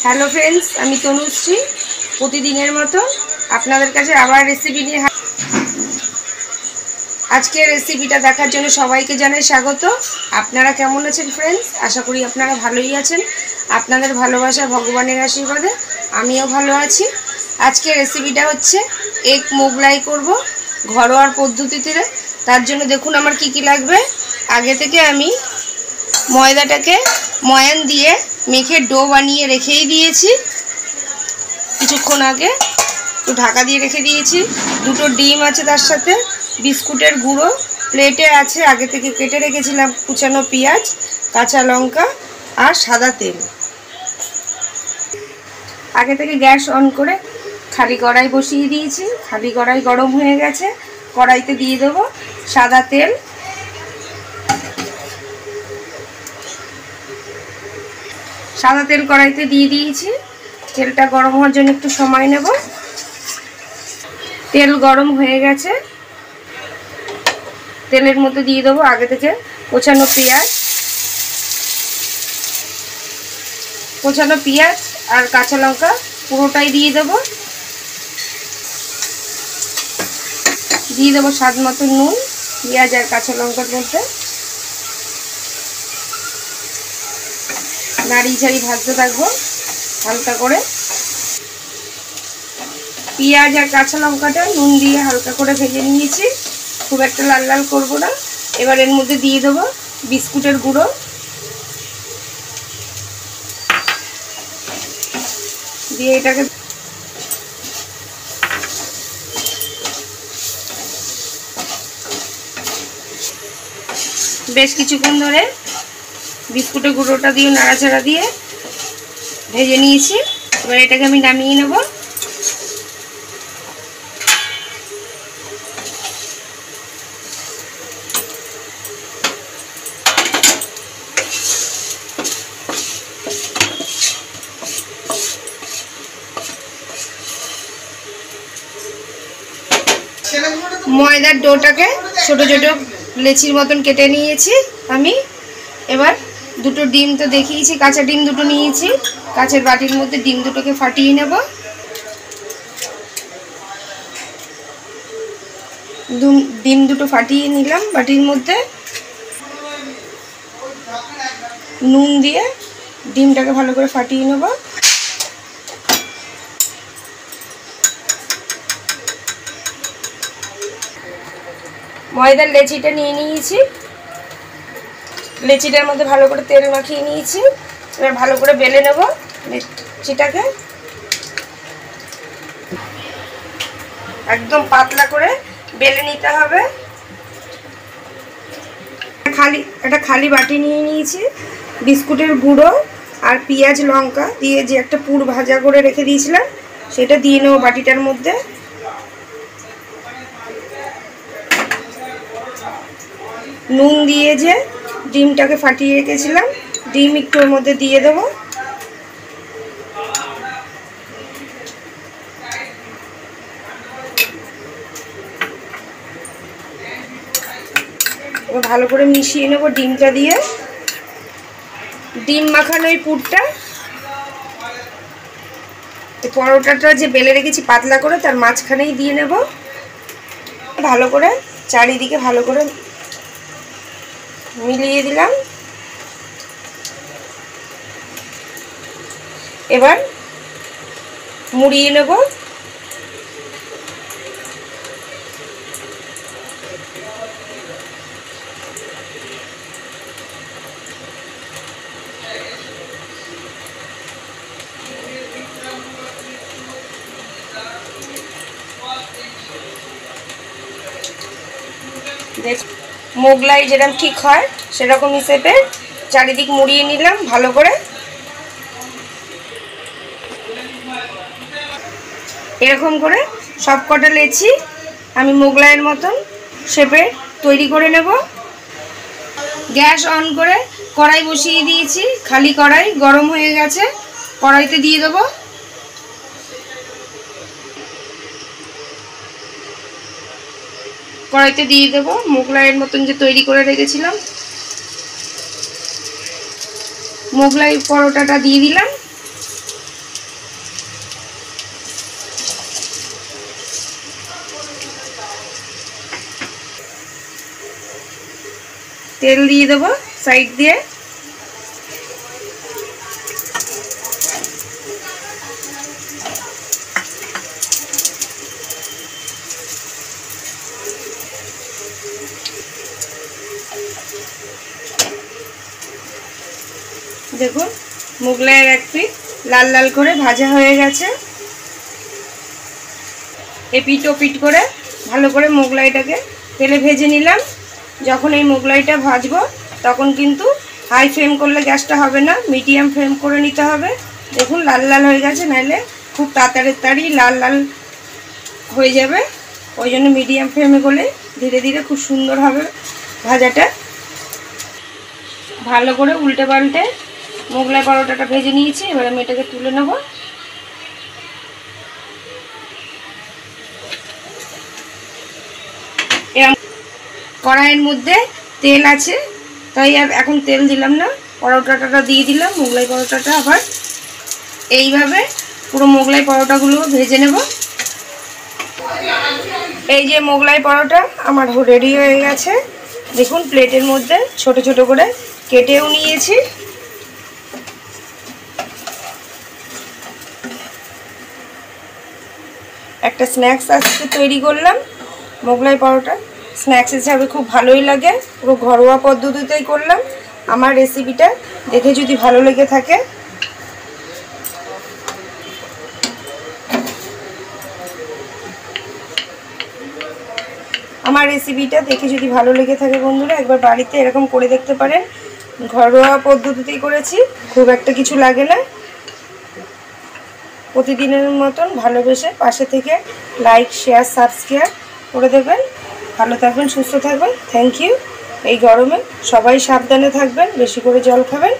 Hello friends, আমি তনুশ্রী প্রতিদিনের মতো আপনাদের কাছে আবার রেসিপি নিয়ে আজকের রেসিপিটা দেখার জন্য সবাইকে জানাই স্বাগত। আপনারা কেমন আছেন ফ্রেন্ডস? আশা করি আপনারা ভালোই আছেন। আপনাদের ভালোবাসা ভগবানের আশীর্বাদে আমিও ভালো আছি। আজকের রেসিপিটা হচ্ছে এগ মোগলাই করব ঘরোয়া পদ্ধতিতে। তার জন্য দেখুন আমার কি কি লাগবে। আগে থেকে আমি ময়দাটাকে ময়ান দিয়ে মেখে ডো বানিয়ে রেখেই দিয়েছি। কিছুক্ষণ আগে একটু ঢাকা দিয়ে রেখে দিয়েছি। দুটো ডিম আছে, তার সাথে বিস্কুটের গুঁড়ো প্লেটে আছে, আগে থেকে কেটে রেখেছিলাম কুচানো পেঁয়াজ, কাঁচা লঙ্কা আর সাদা তেল। আগে থেকে গ্যাস অন করে খালি কড়াই বসিয়ে দিয়েছি। খালি কড়াই গরম হয়ে গেছে। কড়াইতে দিয়ে দেবো সাদা তেল। সাদা তেল কড়াইতে দিয়ে দিয়েছি। তেলটা গরম হওয়ার জন্য একটু সময় নেব। তেল গরম হয়ে গেছে। তেলের মধ্যে দিয়ে দেবো আগে থেকে কোচানো পেঁয়াজ আর কাঁচা লঙ্কা পুরোটাই দিয়ে দেবো। দিয়ে দেবো স্বাদ মতো নুন পেঁয়াজ আর কাঁচা লঙ্কার মধ্যে। নাড়িয়ে ঝাড়ি ভাজতে থাকবো হালকা করে। পেঁয়াজ আর কাঁচা লঙ্কাটা নুন দিয়ে হালকা করে ভেজে নিয়েছি, খুব একটা লাল লাল করবো না। এবার এর মধ্যে দিয়ে দেবো বিস্কুটের গুঁড়ো। দিয়ে এটাকে বেশ কিছুক্ষণ ধরে বিস্কুটের গুঁড়োটা দিয়ে নাড়াচাড়া দিয়ে ভেজে নিয়েছি। এবার এটাকে আমি নামিয়ে নেব। ময়দার ডোটাকে ছোট ছোট লেচির মতন কেটে নিয়েছি আমি। এবার দুটো ডিম তো দেখিয়েছি, কাঁচা ডিম দুটো নিয়েছি। কাঁচের বাটির মধ্যে ডিম দুটোকে ফাটিয়ে নেব। ডিম দুটো ফাটিয়ে নিলাম বাটির মধ্যে। নুন দিয়ে ডিমটাকে ভালো করে ফাটিয়ে নেব। ময়দার লেচিটা নিয়ে নিয়েছি। লেচিটার মধ্যে ভালো করে তেল মাখিয়ে নিয়েছি। এবার ভালো করে বেলে নেব লেচিটাকে। একদম পাতলা করে বেলে নিতে হবে। একটা খালি বাটি নিয়ে নিয়েছি। বিস্কুটের গুঁড়ো আর পেঁয়াজ লঙ্কা দিয়ে যে একটা পুর ভাজা করে রেখে দিয়েছিলাম সেটা দিয়ে নেব বাটিটার মধ্যে। নুন দিয়ে যে ডিমটাকে ফাটিয়ে রেখেছিলাম ডিম একটু ওর মধ্যে দিয়ে দেবো। ভালো করে মিশিয়ে নেব ডিমটা দিয়ে। ডিম মাখানো এই পুরটা পরোটাটা যে বেলে রেখেছি পাতলা করে তার মাঝখানেই দিয়ে নেব। ভালো করে চারিদিকে ভালো করে মিলিয়ে দিলাম। এবার মুড়িয়ে নেব। মোগলাই যেরকম ঠিক হয় সেরকম হিসেবে চারিদিক মুড়িয়ে নিলাম ভালো করে। এরকম করে সব কটা লেচি আমি মোগলাইয়ের মতন শেপে তৈরি করে নেব। গ্যাস অন করে কড়াই বসিয়ে দিয়েছি। খালি কড়াই গরম হয়ে গেছে। কড়াইতে দিয়ে দেবো মোগলাইয়ের মতন যে তৈরি করে রেখেছিলাম মোগলাই পরোটাটা দিয়ে দিলাম। তেল দিয়ে দেবো সাইড দিয়ে। দেখুন মোগলাইয়ের এক পিঠ লাল লাল করে ভাজা হয়ে গেছে। এপিট ওপিট করে ভালো করে মোগলাইটাকে তেলে ভেজে নিলাম। যখন এই মোগলাইটা ভাজবো তখন কিন্তু হাই ফ্লেম করলে গ্যাসটা হবে না, মিডিয়াম ফ্লেম করে নিতে হবে। দেখুন লাল লাল হয়ে গেছে, নাহলে খুব তাড়াতাড়ি লাল লাল হয়ে যাবে। ওই জন্য মিডিয়াম ফ্লেমে করলে ধীরে ধীরে খুব সুন্দর হবে ভাজাটা। ভালো করে উল্টে পাল্টে মোগলাই পরোটাটা ভেজে নিয়েছি। এবার আমি এটাকে তুলে নেব। কড়াইয়ের মধ্যে তেল আছে তাই আর এখন তেল দিলাম না, পরোটাটা দিয়ে দিলাম। মোগলাই পরোটাটা আবার এইভাবে পুরো মোগলাই পরোটাগুলো ভেজে নেব। এই যে মোগলাই পরোটা আমার রেডি হয়ে গেছে। দেখুন প্লেটের মধ্যে ছোট ছোট করে কেটেও নিয়েছি। একটা স্ন্যাক্স আজকে তৈরি করলাম মোগলাই পরোটা। স্ন্যাক্স হিসাবে খুব ভালোই লাগে, পুরো ঘরোয়া পদ্ধতিতেই করলাম। আমার রেসিপিটা দেখে যদি ভালো লেগে থাকে বন্ধুরা একবার বাড়িতে এরকম করে দেখতে পারেন। ঘরোয়া পদ্ধতিতেই করেছি, খুব একটা কিছু লাগে না। প্রতিদিনের মতন ভালোবেসে পাশে থেকে লাইক শেয়ার সাবস্ক্রাইব করে দেবেন। ভালো থাকবেন, সুস্থ থাকবেন। Thank you. এই গরমে সবাই সাবধানে থাকবেন, বেশি করে জল খাবেন।